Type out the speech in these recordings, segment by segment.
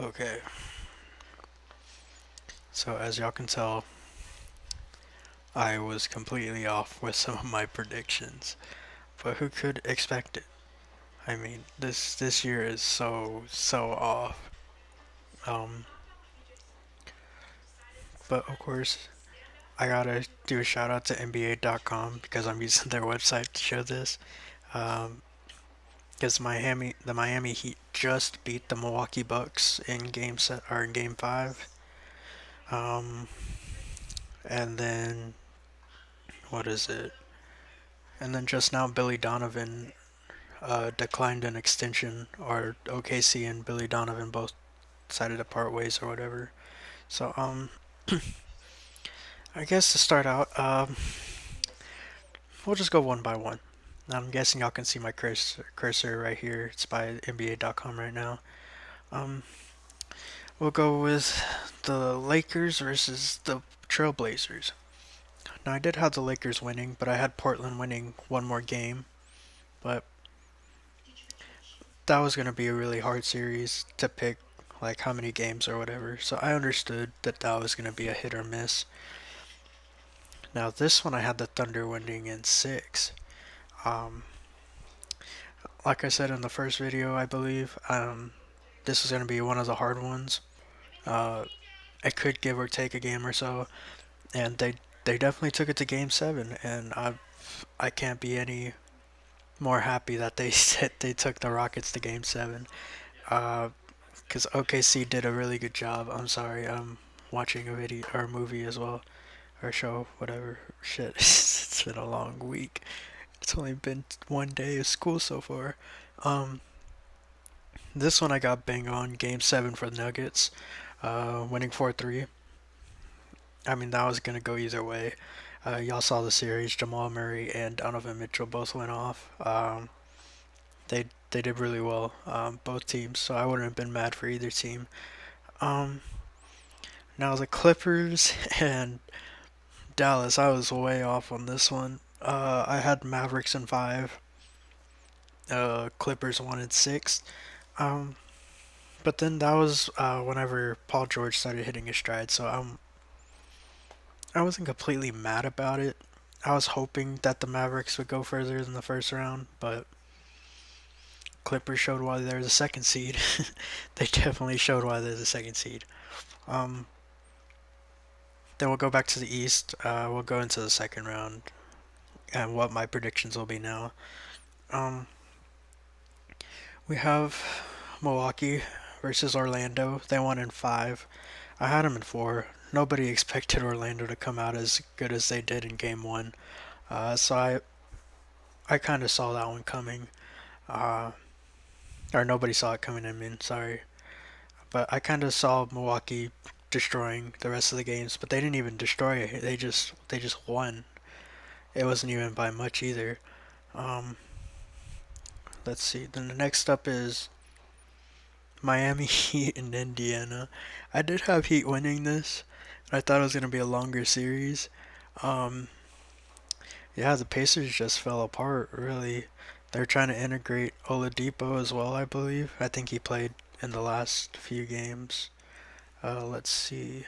Okay, so as y'all can tell, I was completely off with some of my predictions, but who could expect it? I mean, this year is so off. Um, but of course, I gotta do a shout out to NBA.com because I'm using their website to show this. Um, because the Miami Heat just beat the Milwaukee Bucks in game five. Um, and then what is it? And then just now, Billy Donovan declined an extension, or OKC and Billy Donovan both decided to part ways or whatever. So I guess to start out, we'll just go one by one. I'm guessing y'all can see my cursor right here. It's by NBA.com right now. Um, we'll go with the Lakers versus the Trailblazers. Now I did have the Lakers winning, but I had Portland winning one more game. But that was going to be a really hard series to pick, like how many games or whatever. So I understood that that was going to be a hit or miss. Now this one I had the Thunder winning in six. Um, like I said in the first video, I believe this was going to be one of the hard ones. Uh, it could give or take a game or so, and they definitely took it to Game Seven, and I can't be any more happy that they said they took the Rockets to Game Seven. Because OKC did a really good job. I'm sorry, I'm watching a video or a movie as well, or a show, whatever. Shit, it's been a long week. It's only been one day of school so far. Um, this one I got bang on. Game seven for the Nuggets, winning 4-3. I mean that was gonna go either way. Y'all saw the series. Jamal Murray and Donovan Mitchell both went off. They did really well, both teams. So I wouldn't have been mad for either team. Um, Now the Clippers and Dallas, I was way off on this one. I had Mavericks in five, Clippers one in six. Um, but then that was whenever Paul George started hitting his stride, so I wasn't completely mad about it. I was hoping that the Mavericks would go further than the first round, but Clippers showed why they're the second seed. They definitely showed why they're the second seed. Um, then we'll go back to the East. We'll go into the second round and what my predictions will be now. Um, we have Milwaukee versus Orlando. They won in five. I had them in four. Nobody expected Orlando to come out as good as they did in game one. So I kind of saw that one coming. Uh, or nobody saw it coming, I mean, sorry. But I kind of saw Milwaukee destroying the rest of the games, but they didn't even destroy it. They just won. It wasn't even by much either. Um, let's see. Then the next up is Miami Heat and Indiana. I did have Heat winning this. I thought it was gonna be a longer series. Um, yeah, the Pacers just fell apart. Really, they're trying to integrate Oladipo as well. I believe. I think he played in the last few games. Let's see.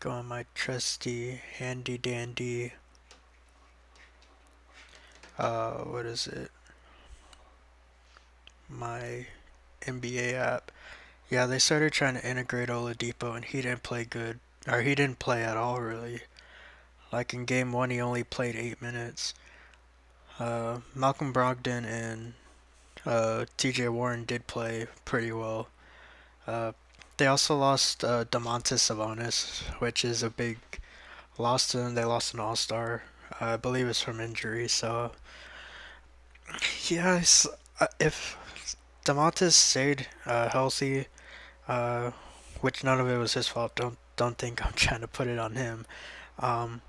Go on my trusty handy dandy. What is it? My NBA app. Yeah, they started trying to integrate Oladipo, and he didn't play good, or he didn't play at all really. Like in game one, he only played 8 minutes. Malcolm Brogdon and T.J. Warren did play pretty well. Uh, they also lost Domantas Sabonis, which is a big loss to them. They lost an All Star. I believe it's from injury. So yeah, if Domantas stayed healthy, uh, which none of it was his fault. Don't think I'm trying to put it on him. Um,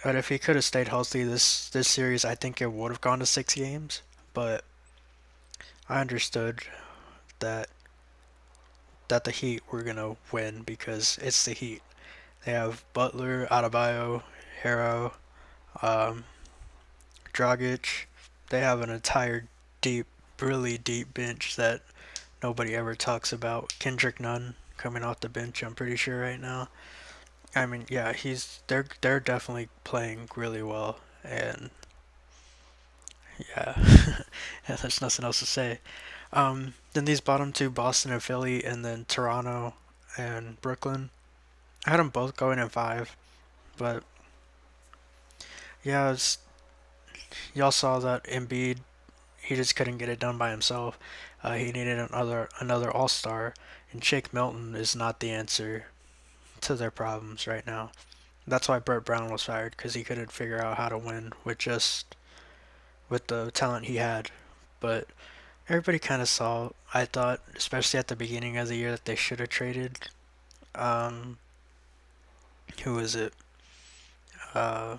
but if he could have stayed healthy this series, I think it would have gone to 6 games. But I understood that the Heat were gonna win because it's the Heat. They have Butler, Adebayo, Harrow, um, Dragic. They have an entire deep, really deep bench that nobody ever talks about Kendrick Nunn coming off the bench. I'm pretty sure right now. I mean, yeah, they're definitely playing really well, and yeah, yeah, there's nothing else to say. Then these bottom two, Boston and Philly, and then Toronto and Brooklyn. I had them both going in five, but yeah, y'all saw that Embiid, he just couldn't get it done by himself. He needed another All Star, and Shake Milton is not the answer to their problems right now. That's why Brett Brown was fired, because he couldn't figure out how to win with the talent he had. But everybody kind of saw, I thought, especially at the beginning of the year, that they should have traded. Um, who is it? Uh,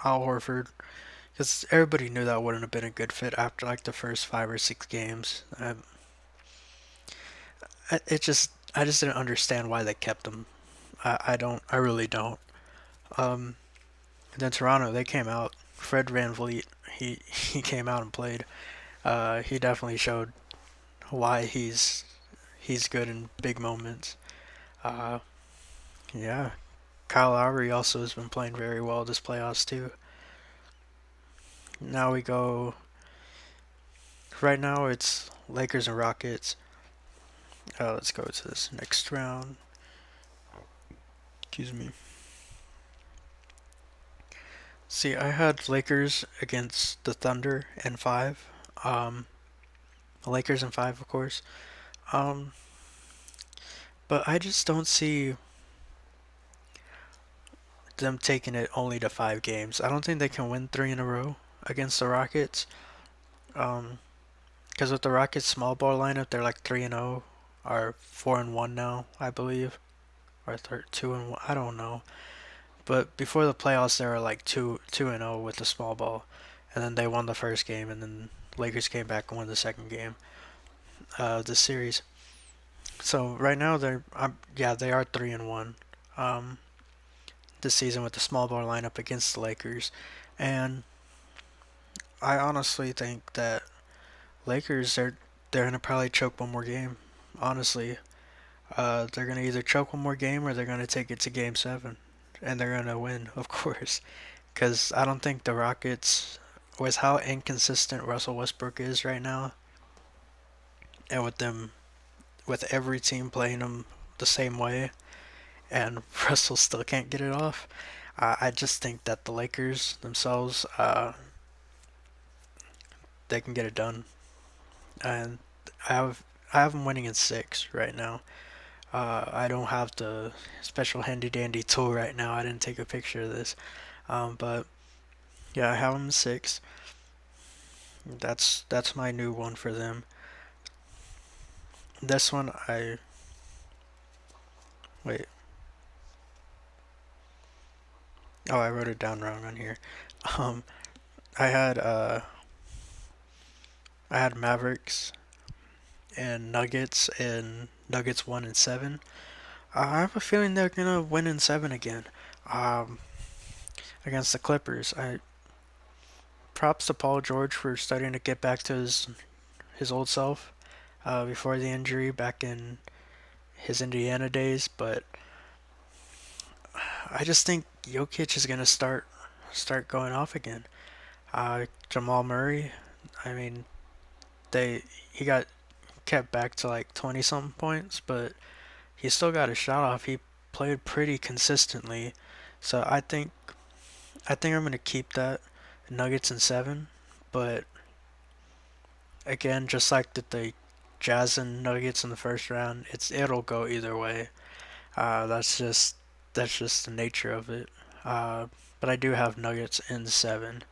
Al Horford, because everybody knew that wouldn't have been a good fit after like the first 5 or 6 games. I just didn't understand why they kept him. I really don't. Um, and then Toronto, they came out. Fred VanVleet, he came out and played. He definitely showed why he's good in big moments. Uh, yeah, Kyle Lowry also has been playing very well this playoffs too. Now we go. Right now it's Lakers and Rockets. Let's go to this next round. Excuse me. See, I had Lakers against the Thunder in five. Um, the Lakers in five, of course. Um, but I just don't see them taking it only to 5 games. I don't think they can win three in a row against the Rockets. Um, because with the Rockets small ball lineup, they're like 3-0 or 4-1 now, I believe, or 2-1. I don't know. But before the playoffs, they were like 2-0 with the small ball, and then they won the first game, and then Lakers came back and won the second game. The series. So right now yeah, they are 3-1. Um, this season with the small ball lineup against the Lakers, and I honestly think that Lakers they're gonna probably choke one more game. Honestly, they're gonna either choke one more game or they're gonna take it to Game 7, and they're gonna win, of course. Because I don't think the Rockets, with how inconsistent Russell Westbrook is right now, and with every team playing him the same way, and Russell still can't get it off. I just think that the Lakers themselves, they can get it done, and I have I have them winning in six right now. I don't have the special handy dandy tool right now. I didn't take a picture of this, but yeah, I have them in six. That's my new one for them. This one I wait. Oh, I wrote it down wrong on here. Um, I had uh I had Mavericks and Nuggets 1 and 7. I have a feeling they're gonna win in seven again. Um, against the Clippers. I props to Paul George for starting to get back to his old self before the injury back in his Indiana days, but I just think Jokic is gonna start going off again. Jamal Murray, I mean, they he got kept back to like 20 something points, but he still got a shot off. He played pretty consistently, so I think I'm gonna keep that Nuggets in seven. But again, just like the Jazz and Nuggets in the first round, it'll go either way. That's just the nature of it. But I do have Nuggets in seven.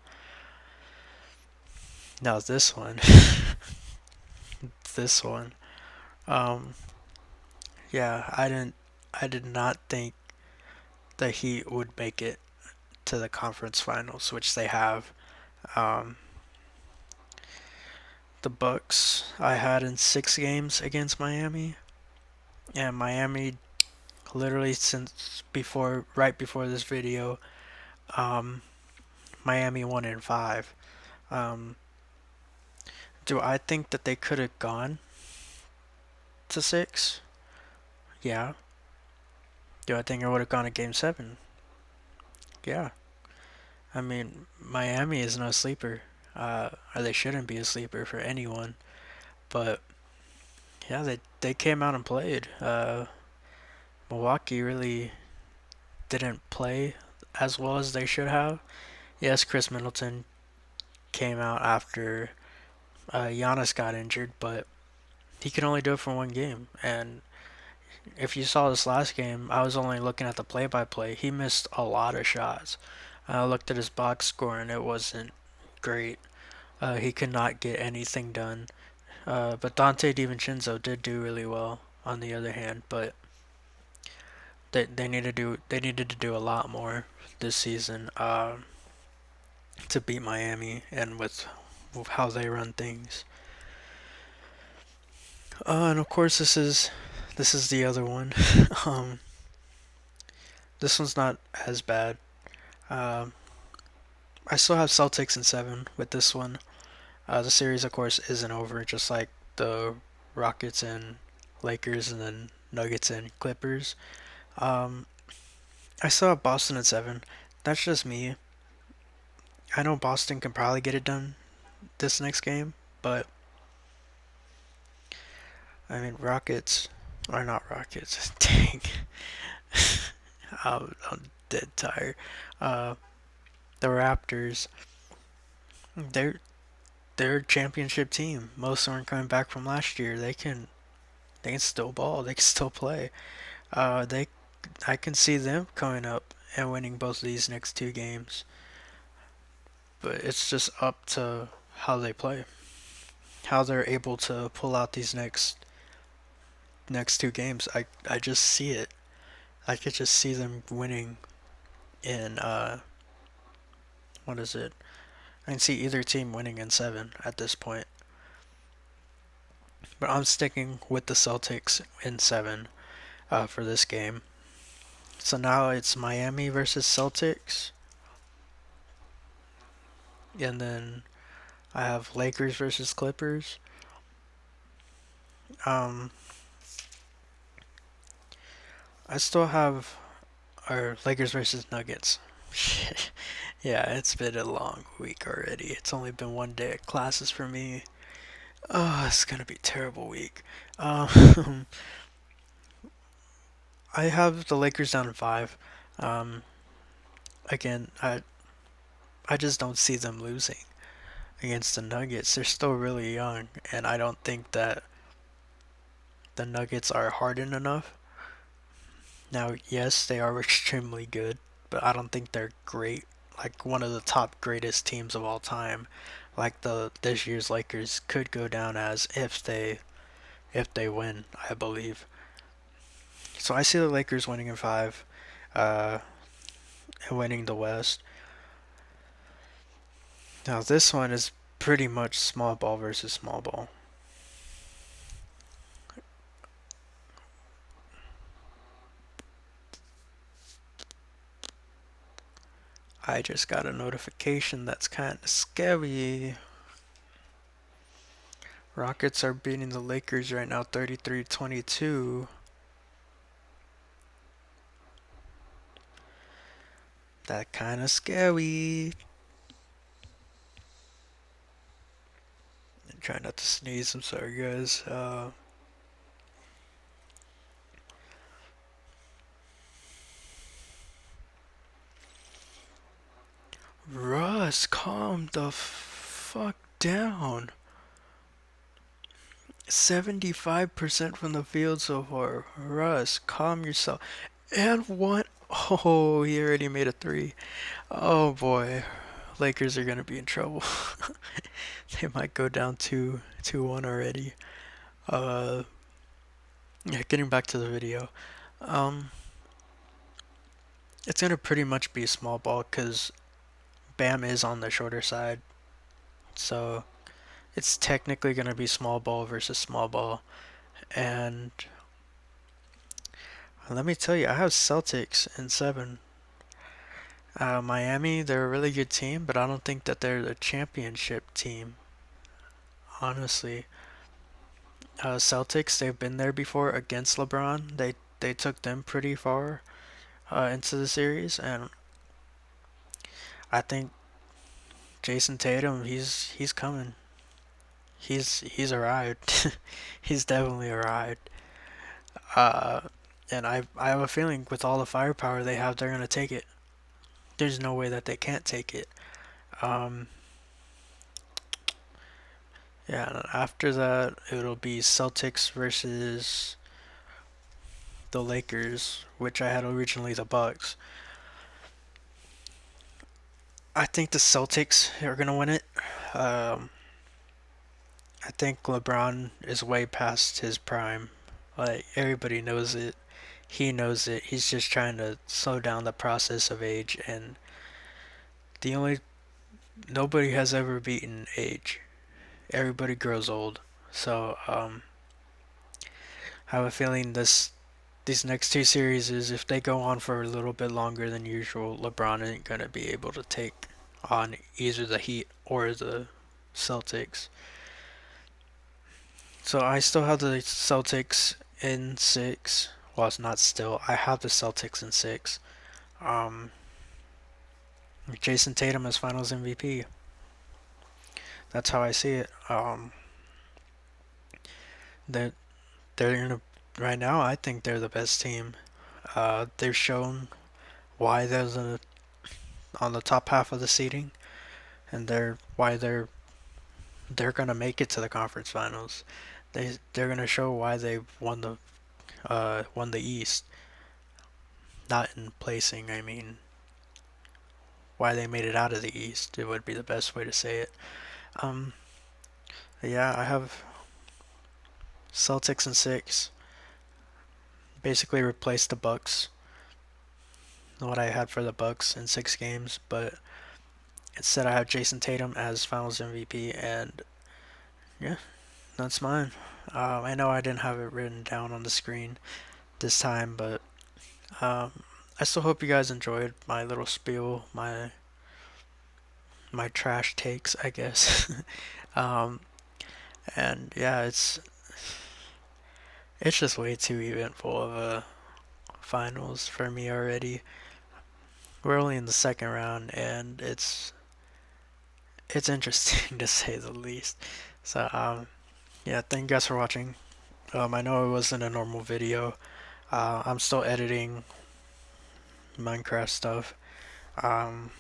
Now this one, this one, um, yeah, I did not think the Heat would make it to the conference finals, which they have. Um, the Bucks I had in 6 games against Miami, and Miami literally since right before this video, um, Miami won in five. Um, do I think that they could have gone? to 6? Yeah. Do I think I would have gone to game 7? Yeah. I mean, Miami is no sleeper. Or they shouldn't be a sleeper for anyone. But yeah, they came out and played. Milwaukee really didn't play as well as they should have. Yes, Chris Middleton came out after Giannis got injured, but he could only do it for one game. And if you saw this last game, I was only looking at the play-by-play. He missed a lot of shots. I looked at his box score and it wasn't great. He could not get anything done. But Dante DiVincenzo did do really well. On the other hand, but they needed to do a lot more this season to beat Miami and with how they run things. And of course, this is the other one. um, this one's not as bad. Um, I still have Celtics in 7 with this one. The series, of course, isn't over, just like the Rockets and Lakers, and then Nuggets and Clippers. Um, I still have Boston at 7. That's just me. I know Boston can probably get it done this next game, but I mean, Rockets are not Rockets. Dang. I'm dead tired. Uh, the Raptors, they're they're a championship team. Most of them are coming back from last year. They can still ball. They can still play. They I can see them coming up and winning both of these next 2 games. But it's just up to how they play, how they're able to pull out these next 2 games. I just see it. I could just see them winning in what is it? I can see either team winning in 7 at this point. But I'm sticking with the Celtics in 7 for this game. So now it's Miami versus Celtics, and then I have Lakers versus Clippers. Um, I still have our Lakers versus Nuggets. Yeah, it's been a long week already. It's only been one day at classes for me. Oh, it's gonna be a terrible week. Um, I have the Lakers down in 5. Um, again, I just don't see them losing against the Nuggets. They're still really young, and I don't think that the Nuggets are hardened enough. Now, yes, they are extremely good, but I don't think they're great. Like one of the top greatest teams of all time. Like the this year's Lakers could go down as if they win, I believe. So I see the Lakers winning in 5, uh, and winning the West. Now this one is pretty much small ball versus small ball. I just got a notification that's kind of scary. Rockets are beating the Lakers right now 33-22. That kind of scary. Try not to sneeze. I'm sorry, guys. Russ, calm the fuck down. 75% from the field so far. Russ, calm yourself. And what? Oh, he already made a 3. Oh boy. Lakers are gonna be in trouble. They might go down 2-1 already. Uh, yeah, getting back to the video. Um, it's gonna pretty much be a small ball because Bam is on the shorter side. So it's technically gonna be small ball versus small ball. And let me tell you, I have Celtics in 7. Miami, they're a really good team, but I don't think that they're the championship team, honestly. Celtics, they've been there before against LeBron. They took them pretty far into the series, and I think Jason Tatum, he's coming. He's a ride. He's definitely a ride. Uh, and I have a feeling with all the firepower they have, they're gonna take it. There's no way that they can't take it. Um, yeah. And after that, it'll be Celtics versus the Lakers, which I had originally the Bucks. I think the Celtics are gonna win it. Um, I think LeBron is way past his prime. Like everybody knows it. He knows it. He's just trying to slow down the process of age, and the only nobody has ever beaten age. Everybody grows old. So I have a feeling these next two series is if they go on for a little bit longer than usual, LeBron isn't gonna be able to take on either the Heat or the Celtics. So I still have the Celtics in six. Well, it's not still. I have the Celtics in six. Um, Jason Tatum as Finals MVP. That's how I see it. That they're in a, right now. I think they're the best team. They've shown why on the top half of the seating, and they're gonna make it to the conference finals. They're gonna show why they won the East, not in placing. I mean, why they made it out of the East. It would be the best way to say it. Um, yeah, I have Celtics in six. Basically replaced the Bucks. What I had for the Bucks in 6 games, but instead I have Jason Tatum as Finals MVP, and yeah, that's mine. I know I didn't have it written down on the screen this time, but um, I still hope you guys enjoyed my little spiel, my trash takes, I guess. um, and yeah, it's just way too eventful of a finals for me already. We're only in the second round, and it's interesting to say the least. So yeah, thank you guys for watching. I know it wasn't a normal video. I'm still editing Minecraft stuff. Um,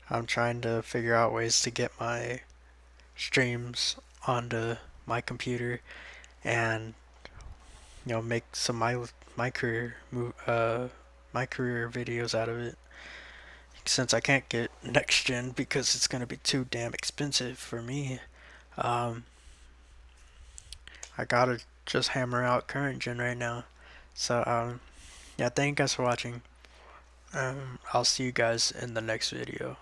I'm trying to figure out ways to get my streams onto my computer and make some my career my career videos out of it. Since I can't get next gen because it's gonna be too damn expensive for me. Um, I gotta just hammer out current gen right now. So yeah, thank you guys for watching. I'll see you guys in the next video.